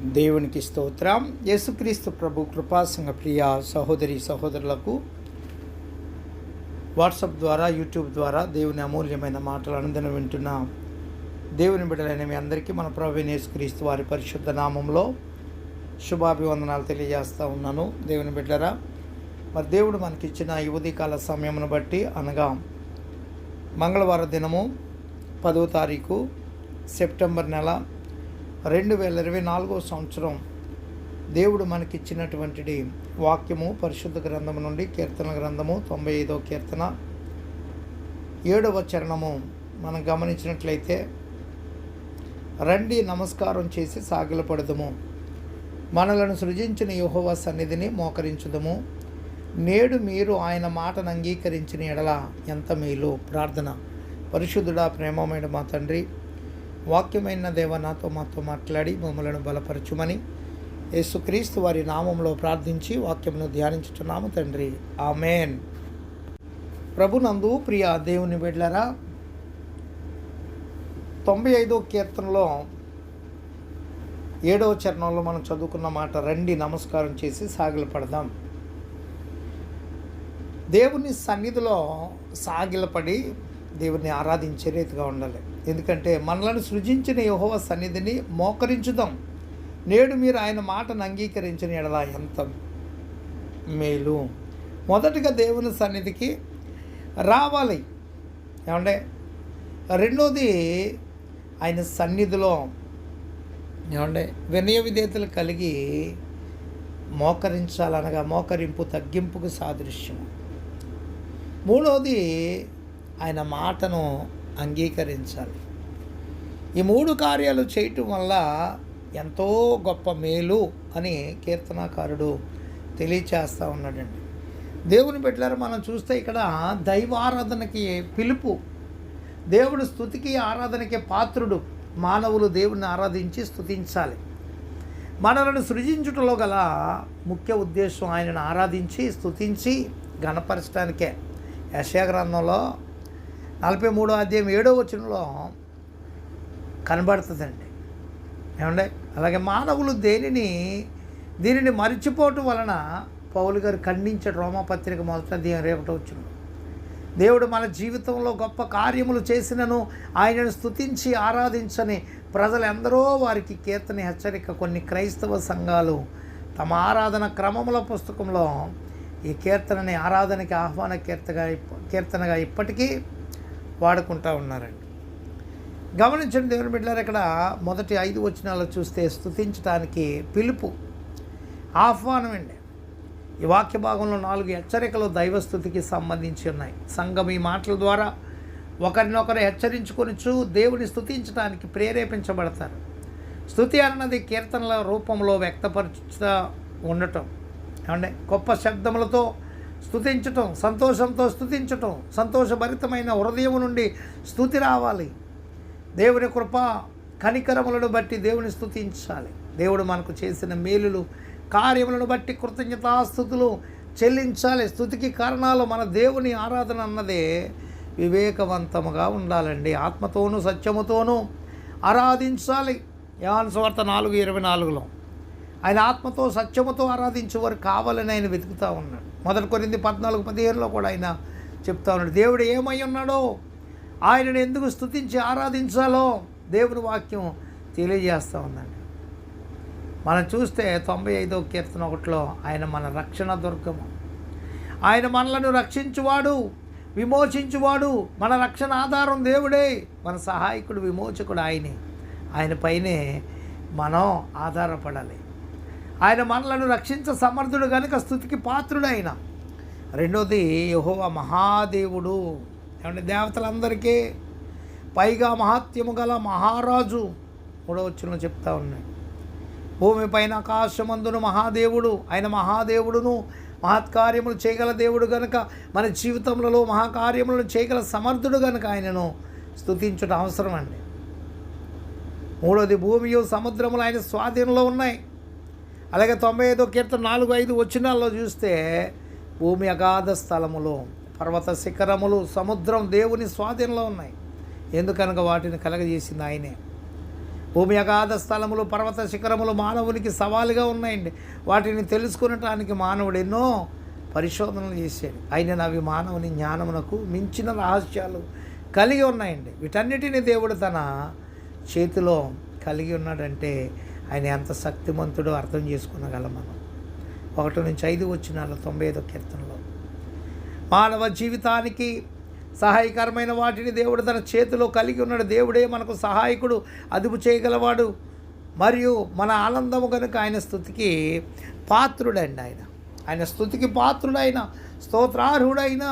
దేవునికి స్తోత్రం. యేసుక్రీస్తు ప్రభు కృపాసంగ ప్రియ సహోదరి సహోదరులకు వాట్సాప్ ద్వారా యూట్యూబ్ ద్వారా దేవుని అమూల్యమైన మాటలు అనుదినం వింటున్న దేవుని బిడ్డలైన మీ అందరికీ మన ప్రభువైన యేసుక్రీస్తు వారి పరిశుద్ధ నామంలో శుభాభివందనాలు తెలియజేస్తూ ఉన్నాను. దేవుని బిడ్డరా, మరి దేవుడు మనకిచ్చిన ఈ ఉదయకాల సమయమును బట్టి అనగా మంగళవారం దినము 10వ తారీఖు సెప్టెంబర్ నెల 2024 సంవత్సరం దేవుడు మనకిచ్చినటువంటి వాక్యము పరిశుద్ధ గ్రంథము నుండి కీర్తన గ్రంథము 95వ కీర్తన 7వ చరణము మనం గమనించినట్లయితే, రండి నమస్కారం చేసి సాగిలపడదుము, మనలను సృజించిన యెహోవా సన్నిధిని మోకరించుదము, నేడు మీరు ఆయన మాటను అంగీకరించిన ఎడల ఎంత మేలు. ప్రార్థన. పరిశుద్ధుడా, ప్రేమమైన మా తండ్రి, వాక్యమైన దేవ మాతో మాట్లాడి మమ్మలను బలపరచుమని యేసుక్రీస్తు వారి నామంలో ప్రార్థించి వాక్యమును ధ్యానించుచున్నాము తండ్రి, ఆమేన్. ప్రభునందు ప్రియ దేవుని బిడ్డలారా, 95వ కీర్తనలో 7వ చరణంలో మనం చదువుకున్న మాట, రండి నమస్కారం చేసి సాగిలపడదాం. దేవుని సన్నిధిలో సాగిలపడి దేవుని ఆరాధించే రీతిగా ఉండాలి. ఎందుకంటే మనలను సృజించిన యెహోవా సన్నిధిని మోకరించుదాం, నేడు మీరు ఆయన మాటను అంగీకరించిన ఎడల ఎంత మేలు. మొదటిగా దేవుని సన్నిధికి రావాలి. ఏమంటే రెండోది ఆయన సన్నిధిలో ఏమంటే వినయ విధేయతలు కలిగి మోకరించాలనగా మోకరింపు తగ్గింపుకు సాదృశ్యం. మూడోది ఆయన మాటను అంగీకరించాలి. ఈ 3 కార్యాలు చేయటం వల్ల ఎంతో గొప్ప మేలు అని కీర్తనాకారుడు తెలియచేస్తూ ఉన్నాడండి. దేవుని బిడ్డలారా, మనం చూస్తే ఇక్కడ దైవారాధనకి పిలుపు, దేవుడు స్తుతికి ఆరాధనకి పాత్రుడు. మానవులు దేవుడిని ఆరాధించి స్తుతించాలి. మనలను సృజించుటలో గల ముఖ్య ఉద్దేశం ఆయనను ఆరాధించి స్తుతించి ఘనపరచడానికే. యెషయా గ్రంథంలో 43వ అధ్యాయం 7వ వచనంలో కనబడుతుందండి. ఏమంటే అలాగే మానవులు దీనిని మరిచిపోవటం వలన పౌలు గారు ఖండించాడు. రోమాపత్రిక 1వ అధ్యాయం 1వ వచనం. దేవుడు మన జీవితంలో గొప్ప కార్యములు చేసినను ఆయనను స్తుతించి ఆరాధించని ప్రజలందరూ వారికి కీర్తన హెచ్చరిక. కొన్ని క్రైస్తవ సంఘాలు తమ ఆరాధన క్రమముల పుస్తకంలో ఈ కీర్తనని ఆరాధనకి ఆహ్వాన కీర్తనగా ఇప్పటికీ వాడుకుంటూ ఉన్నారండి. గమనించండి దేవుని బిడ్డలారా, ఇక్కడ మొదటి 5 వచనాలు చూస్తే స్తుతించడానికి పిలుపు, ఆహ్వానం అండి. ఈ వాక్య భాగంలో 4 హెచ్చరికలు దైవస్థుతికి సంబంధించి ఉన్నాయి. సంఘం ఈ మాటల ద్వారా ఒకరినొకరు హెచ్చరించుకొనిచు దేవుని స్తుతించడానికి ప్రేరేపించబడతారు. స్తుతి అన్నది కీర్తనల రూపంలో వ్యక్తపరుచుతూ ఉండటం. ఏమంటే గొప్ప శబ్దములతో స్తుతించటం, సంతోషంతో స్తుతించటం, సంతోషభరితమైన హృదయం నుండి స్తుతి రావాలి. దేవుని కృప కనికరములను బట్టి దేవుని స్తుతించాలి. దేవుడు మనకు చేసిన మేలులు కార్యములను బట్టి కృతజ్ఞతాస్తుతులు చెల్లించాలి. స్తుతికి కారణాలు మన దేవుని ఆరాధన అన్నదే వివేకవంతముగా ఉండాలండి. ఆత్మతోనూ సత్యముతోనూ ఆరాధించాలి. యోహాను సువార్త 4:24లో ఆయన ఆత్మతో సత్యముతో ఆరాధించేవారు కావాలని ఆయన వెతుకుతూ ఉన్నాడు. 1 కొరింథీ 14:15లో కూడా ఆయన చెప్తా ఉన్నాడు. దేవుడు ఏమై ఉన్నాడో, ఆయనను ఎందుకు స్తుతించి ఆరాధించాలో దేవుని వాక్యం తెలియజేస్తూ ఉందండి. మనం చూస్తే 95వ కీర్తన 1లో ఆయన మన రక్షణ దుర్గము, ఆయన మనలను రక్షించువాడు, విమోచించువాడు, మన రక్షణ ఆధారం దేవుడే, మన సహాయకుడు, విమోచకుడు ఆయనే. ఆయన పైనే మనం ఆధారపడాలి. ఆయన మనలను రక్షించ సమర్థుడు కనుక స్తుతికి పాత్రుడు ఆయన. రెండోది యెహోవా మహాదేవుడు. ఏమంటే దేవతలందరికీ పైగా మహాత్యము గల మహారాజు. 3వ వచనంలో చెప్తా ఉన్నాడు. భూమిపైన ఆకాశమందును మహాదేవుడు, ఆయన మహాదేవుడును మహత్కార్యములు చేయగల దేవుడు గనుక, మన జీవితంలో మహాకార్యములను చేయగల సమర్థుడు కనుక ఆయనను స్తుతించడం అవసరం అండి. మూడోది భూమియు సముద్రములు ఆయన స్వాధీనంలో ఉన్నాయి. అలాగే 95వ కీర్తన 4-5 వచనాల్లో చూస్తే భూమి అగాధ స్థలములు, పర్వత శిఖరములు, సముద్రం దేవుని స్వాధీనంలో ఉన్నాయి. ఎందుకనగా వాటిని కలగజేసింది ఆయనే. భూమి అగాధ స్థలములు, పర్వత శిఖరములు మానవునికి సవాలుగా ఉన్నాయండి. వాటిని తెలుసుకునటానికి మానవుడు ఎన్నో పరిశోధనలు చేశాడు. అయినా అవి మానవుని జ్ఞానమునకు మించిన రహస్యాలు కలిగి ఉన్నాయండి. వీటన్నిటిని దేవుడు తన చేతిలో కలిగి ఉన్నాడంటే ఆయన ఎంత శక్తిమంతుడో అర్థం చేసుకునగలం మనం. 1-5 వచనాలు 95వ కీర్తనలో, మానవ జీవితానికి సహాయకరమైన వాటిని దేవుడు తన చేతిలో కలిగి ఉన్నాడు. దేవుడే మనకు సహాయకుడు, అదుపు చేయగలవాడు, మరియు మన ఆనందము కనుక ఆయన స్తుతికి పాత్రుడండి. ఆయన స్తుతికి పాత్రుడైన, స్తోత్రార్హుడైన,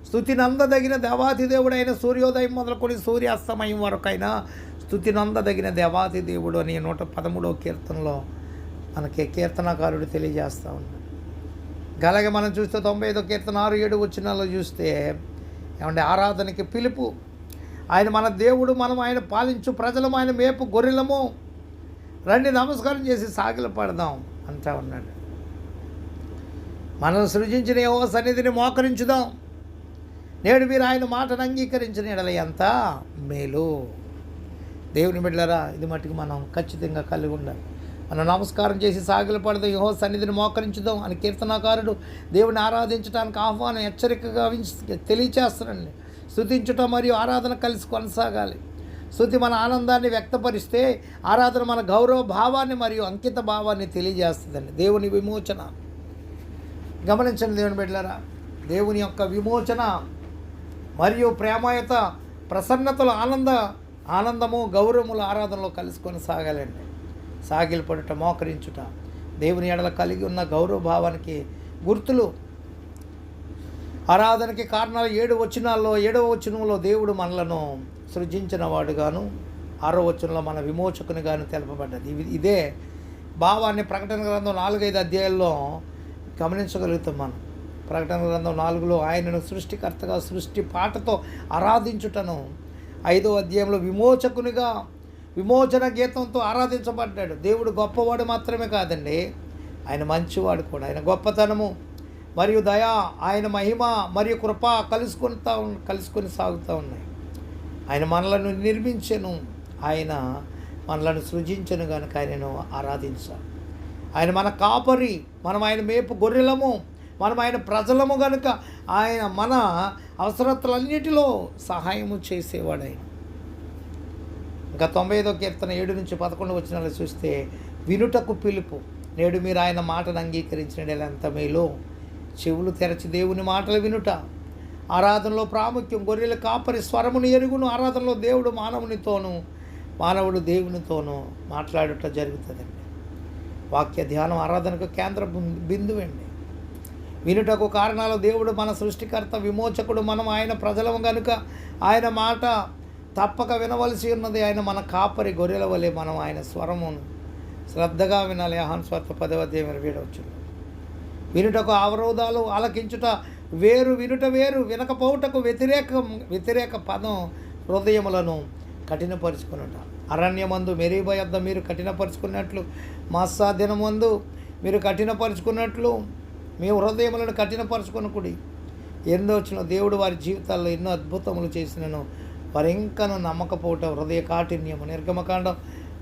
స్తుతి నందదగిన దేవాతి దేవుడైన, సూర్యోదయం మొదలుకొని సూర్యాస్తమయం వరకైనా స్తుతి నందదగిన దేవాతి దేవుడు అని 113వ కీర్తనలో మనకి కీర్తనకారుడు తెలియజేస్తూ ఉన్నాడు. అలాగే మనం చూస్తే 95వ కీర్తన 6-7 వచనాల్లో చూస్తే ఏమంటే ఆరాధనకి పిలుపు. ఆయన మన దేవుడు, మనం ఆయన పాలించు ప్రజలము, ఆయన మేపు గొర్రెలము, రండి నమస్కారం చేసి సాగిలపడదాం అంటా ఉన్నాడు. మనం సృజించిన యెహోవా సన్నిధిని మోకరించుదాం. నేడు మీరు ఆయన మాటను అంగీకరించిన ఎడల ఎంత మేలు. దేవుని బిడ్డలారా, ఇది మట్టుకు మనం ఖచ్చితంగా కలిగి ఉండాలి. మనం నమస్కారం చేసి సాగిలపడదాం, యెహోవా సన్నిధిని మోకరించుదాం అని కీర్తనాకారుడు దేవుని ఆరాధించడానికి ఆహ్వానం హెచ్చరికగా తెలియచేస్తాడండి. స్తుతించుట మరియు ఆరాధన కలిసి కొనసాగాలి. స్తుతి మన ఆనందాన్ని వ్యక్తపరిస్తే ఆరాధన మన గౌరవ భావాన్ని మరియు అంకిత భావాన్ని తెలియజేస్తుందండి. దేవుని విమోచన గమనించండి దేవుని బిడ్డలారా, దేవుని యొక్క విమోచన మరియు ప్రేమాయత, ప్రసన్నతలు, ఆనందము, గౌరవములు ఆరాధనలో కలిసి కొనసాగాలండి. సాగిలపడుట, మోకరించుట దేవుని ఎడల కలిగి ఉన్న గౌరవ భావానికి గుర్తులు. ఆరాధనకి కారణాలు 7 వచనాల్లో 7వ వచనంలో దేవుడు మనలను సృజించిన వాడుగాను, 6వ వచనంలో మన విమోచకుని గాను తెలపబడ్డది. ఇదే భావాన్ని ప్రకటన గ్రంథం 4-5 అధ్యాయాల్లో గమనించగలుగుతాం మనం. ప్రకటన గ్రంథం 4లో ఆయనను సృష్టికర్తగా, సృష్టి పాటతో ఆరాధించుటను, 5వ అధ్యాయంలో విమోచకునిగా విమోచన గీతంతో ఆరాధించబడ్డాడు. దేవుడు గొప్పవాడు మాత్రమే కాదండి, ఆయన మంచివాడు కూడా. ఆయన గొప్పతనము మరియు దయ, ఆయన మహిమ మరియు కృప కలుసుకొని సాగుతూ ఉన్నాయి. ఆయన మనలను నిర్మించెను, ఆయన మనలను సృజించెను కనుక ఆయనను ఆరాధించాలి. ఆయన మన కాపరి, మనం ఆయన మేపు గొర్రెలము, మనం ఆయన ప్రజలము కనుక ఆయన మన అవసరతలన్నిటిలో సహాయము చేసేవాడు ఆయన. ఇంకా 95వ కీర్తన 7-11 వచనాలు చూస్తే, వినుటకు పిలుపు. నేడు మీరు ఆయన మాటను అంగీకరించిన ఎంత మేలో. చెవులు తెరచి దేవుని మాటలు వినుట. ఆరాధనలో ప్రాముఖ్యం. గొర్రెల కాపరి స్వరమును ఎరుగును. ఆరాధనలో దేవుడు మానవుడు దేవునితోనూ మాట్లాడుట జరుగుతుందండి. వాక్య ధ్యానం ఆరాధనకు కేంద్ర బిందువండి. వినుటకు కారణాలు దేవుడు మన సృష్టికర్త, విమోచకుడు, మనం ఆయన ప్రజలము కనుక ఆయన మాట తప్పక వినవలసి ఉన్నది. ఆయన మన కాపరి, గొర్రెల వలె మనం ఆయన స్వరమును శ్రద్ధగా వినాలి. యోహాను సువార్త 10వ అధ్యాయం 27వ వచనం. వినుటకు అవరోధాలు, ఆలకించుట వేరు, వినుట వేరు. వినకపోవుటకు వ్యతిరేక పదం హృదయములను కఠినపరుచుకునుట. అరణ్యమందు మెరీబా యొద్ద మీరు కఠినపరుచుకున్నట్లు, మాసా దినమందు మీరు కఠినపరుచుకున్నట్లు మీ హృదయములను కఠినపరుచుకొనకుడి. ఎన్నో వచ్చిన దేవుడు వారి జీవితాల్లో ఎన్నో అద్భుతములు చేసినను వారు ఇంకను నమ్మకపోవటం హృదయ కాఠిన్యము. నిర్గమకాండం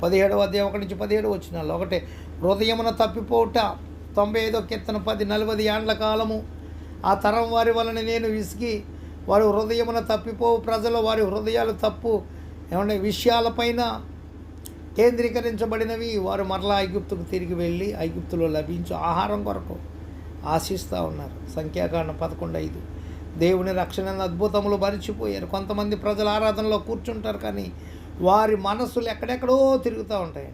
17వ అధ్యాయం 1-17 వచనాలు. ఒకటే హృదయమున తప్పిపోవుట. 95వ కీర్తన 10-40 ఏండ్ల కాలము ఆ తరం వారి వలన నేను విసిగి, వారి హృదయమున తప్పిపోవు ప్రజలు, వారి హృదయాలు తప్పు విషయాలపైన కేంద్రీకరించబడినవి. వారు మరలా ఐగుప్తుకు తిరిగి వెళ్ళి ఐగుప్తులో లభించు ఆహారం కొరకు ఆశిస్తూ ఉన్నారు. సంఖ్యాకాండం 11:5. దేవుని రక్షణ అద్భుతములు మరిచిపోయారు. కొంతమంది ప్రజలు ఆరాధనలో కూర్చుంటారు, కానీ వారి మనస్సులు ఎక్కడెక్కడో తిరుగుతూ ఉంటాయి.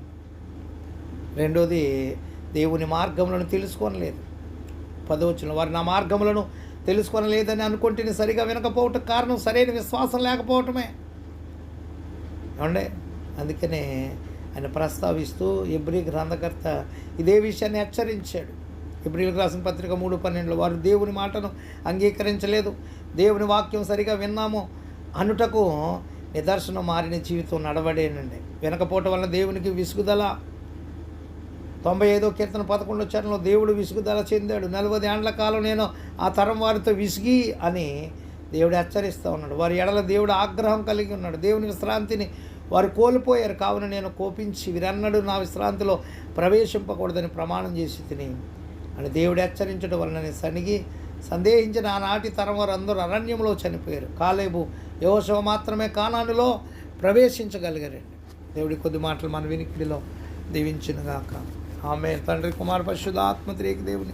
రెండోది, దేవుని మార్గములను తెలుసుకోనలేదు. 10వ వచనం, వారు నా మార్గములను తెలుసుకోనలేదని అనుకుంటే సరిగా వినకపోవటం కారణం సరైన విశ్వాసం లేకపోవటమే. అందుకనే ఆయన ప్రస్తావిస్తూ హెబ్రీ గ్రంథకర్త ఇదే విషయాన్ని హెచ్చరించాడు. హెబ్రీయులకు రాసిన పత్రిక 3:12 వారు దేవుని మాటను అంగీకరించలేదు, దేవుని వాక్యం సరిగా విన్నాము అనుటకు నిదర్శనం మారిన జీవితం నడవడేనండి. వినకపోవటం వల్ల దేవునికి విసుగుదల. 95వ కీర్తన 11వ చరణంలో దేవుడు విసుగుదల చెందాడు. 40 ఏండ్ల కాలం నేను ఆ తరం వారితో విసిగి అని దేవుడు హెచ్చరిస్తూ ఉన్నాడు. వారి ఎడల దేవుడు ఆగ్రహం కలిగి ఉన్నాడు. దేవుని విశ్రాంతిని వారు కోల్పోయారు. కావున నేను కోపించి వీరన్నడు నా విశ్రాంతిలో ప్రవేశింపకూడదని ప్రమాణం చేసి తిని అని దేవుడు హెచ్చరించడం వలన నేను సనిగి సందేహించిన ఆనాటి తరం వారు అందరూ అరణ్యంలో చనిపోయారు. కాలేబు యెహోషువ మాత్రమే కానానులో ప్రవేశించగలిగారండి. దేవుడి కొద్ది మాటలు మన వినికిడిలో దీవించునుగాక. ఆమేన్. తండ్రి కుమార పరిశుద్ధాత్మ త్రియేక దేవుని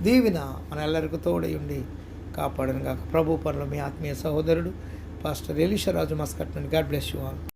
దీవిన మన ఎల్లరికీ తోడై ఉండి కాపాడను గాక. ప్రభు పనులు మీ ఆత్మీయ సహోదరుడు పాస్టర్ ఎలీషా రాజు మస్కట్ నుండి. God bless you all.